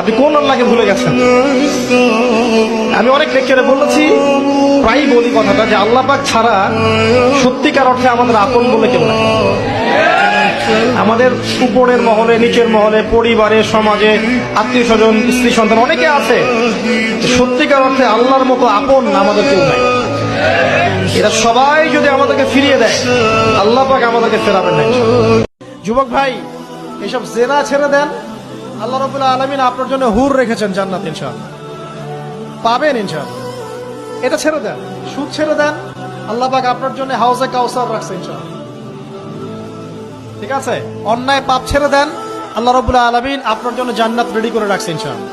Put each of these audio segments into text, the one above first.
আপনি কোন আল্লাহকে ভুলে গেছেন? আমি অনেক লেকচারে বলেছি, প্রায় বলি কথাটা, যে আল্লাহ পাক ছাড়া সত্যিকার অর্থে আমাদের আপন বলে কেউ নাই। আমাদের উপরের মহলে, নিচের মহলে, পরিবারে, সমাজে, আত্মীয় স্বজন, স্ত্রী সন্তান অনেকে আছে, সত্যিকার অর্থে আল্লাহর মতো আপন আমাদের কেউ নাই। এরা সবাই যদি আমাদেরকে ফিরিয়ে দেয়, আল্লাহ পাক আমাদেরকে ফেরাবেন না। যুবক ভাই, এসব জেনা ছেড়ে দেন। আল্লাহ রাব্বুল আলামিন আপনার জন্য হুর রেখেছেন জান্নাত, ইনশাআল্লাহ পাবেন ইনশাআল্লাহ। এটা ছেড়ে দেন, সুদ ছেড়ে দেন, আল্লাহ পাক আপনার জন্য হাউজে কাউসার রাখছে ইনশাআল্লাহ। ঠিক আছে? অন্যায় পাপ ছেড়ে দেন, আল্লাহ রাব্বুল আলামিন আপনার জন্য জান্নাত রেডি করে রাখছে ইনশাআল্লাহ।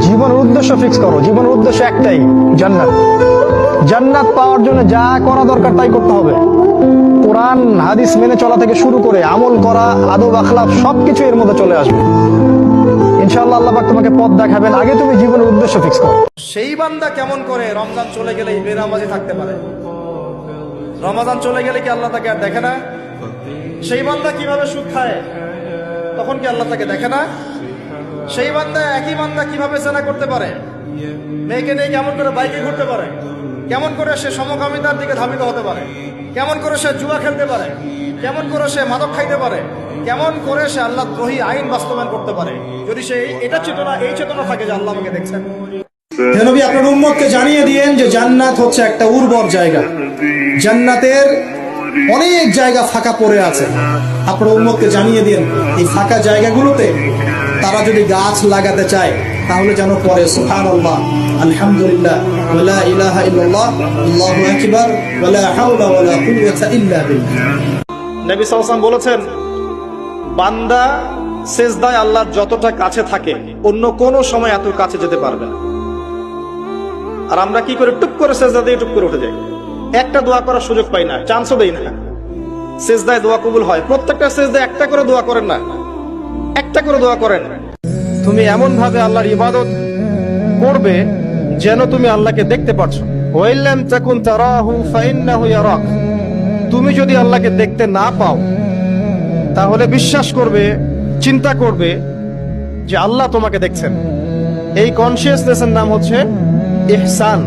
জীবনের উদ্দেশ্য ফিক্স করো। জীবনের উদ্দেশ্য একটাই, জান্নাত। জান্নাত পাওয়ার জন্য যা করা দরকার তাই করতে হবে। কোরআন হাদিস মেনে চলা থেকে শুরু করে আমল করা, আদব আখলাক সবকিছু এর মধ্যে চলে আসবে ইনশাআল্লাহ। আল্লাহ পাক তোমাকে পথ দেখাবেন, আগে তুমি জীবনের উদ্দেশ্য ফিক্স করো। সেই বান্দা কেমন করে রমজান চলে গেলে বেনামাজি থাকতে পারে? রমজান চলে গেলে কি আল্লাহ তাকে আর দেখে না? সেই বান্দা কিভাবে সুদ খায়, তখন কি আল্লাহ তাকে দেখে না? সেই বান্দা, একই বান্দা কিভাবে জেনা করতে পারে? মেয়েকে নিয়ে কেমন করে বাইকে ঘুরতে পারে? কেমন করে সে সমকামিতার দিকে ধাবিত হতে পারে? কেমন করে সে জুয়া খেলতে পারে? কেমন করে সে মাদক খাইতে পারে? কেমন করে সে আল্লাহ দ্রোহী আইন বাস্তবায়ন করতে পারে? যদি সে এটা চেতনা, এই চেতনা থাকে যে আল্লাহ আমাকে দেখছেন। হে নবী, আপনার উম্মতকে জানিয়ে দিয়েন যে জান্নাত হচ্ছে একটা উর্বর জায়গা। জান্নাতের অনেক জায়গা ফাঁকা পড়ে আছে। আপনার উম্মতকে জানিয়ে দিন, এই ফাঁকা জায়গাগুলোতে তারা যদি গাছ লাগাতে চায়, তাহলে যেন পড়ে সুবহানাল্লাহ, আলহামদুলিল্লাহ, ওয়ালা ইলাহা ইল্লাল্লাহ, আল্লাহু আকবার, ওয়ালা হাওলা ওয়ালা কুওয়াতা ইল্লা বিল্লাহ। নবী সাল্লাল্লাহু আলাইহি ওয়াসাল্লাম বলেছেন, বান্দা সিজদায় আল্লাহর যতটা কাছে থাকে, অন্য কোন সময় এত কাছে যেতে পারবে না। আর আমরা কি করে টুক করে সিজদা দিয়ে টুক করে উঠে যাই, একটা দোয়া করার সুযোগ পাই না, চান্সও দেই না। সিজদায় দোয়া কবুল হয়, প্রত্যেকটা সিজদায় একটা করে দোয়া করেন না, একটা করে দোয়া করেন। তুমি এমন ভাবে আল্লাহর ইবাদত করবে যেন তুমি আল্লাহকে দেখতে পাচ্ছো। ওয়াইল্লাম তাকুন তারাহু ফাইন্নাহু ইয়ারাক। তুমি যদি আল্লাহকে দেখতে না পাও, তাহলে বিশ্বাস করবে, চিন্তা করবে যে আল্লাহ তোমাকে দেখছেন। এই কনসিয়াসনেসের নাম হচ্ছে ইহসান।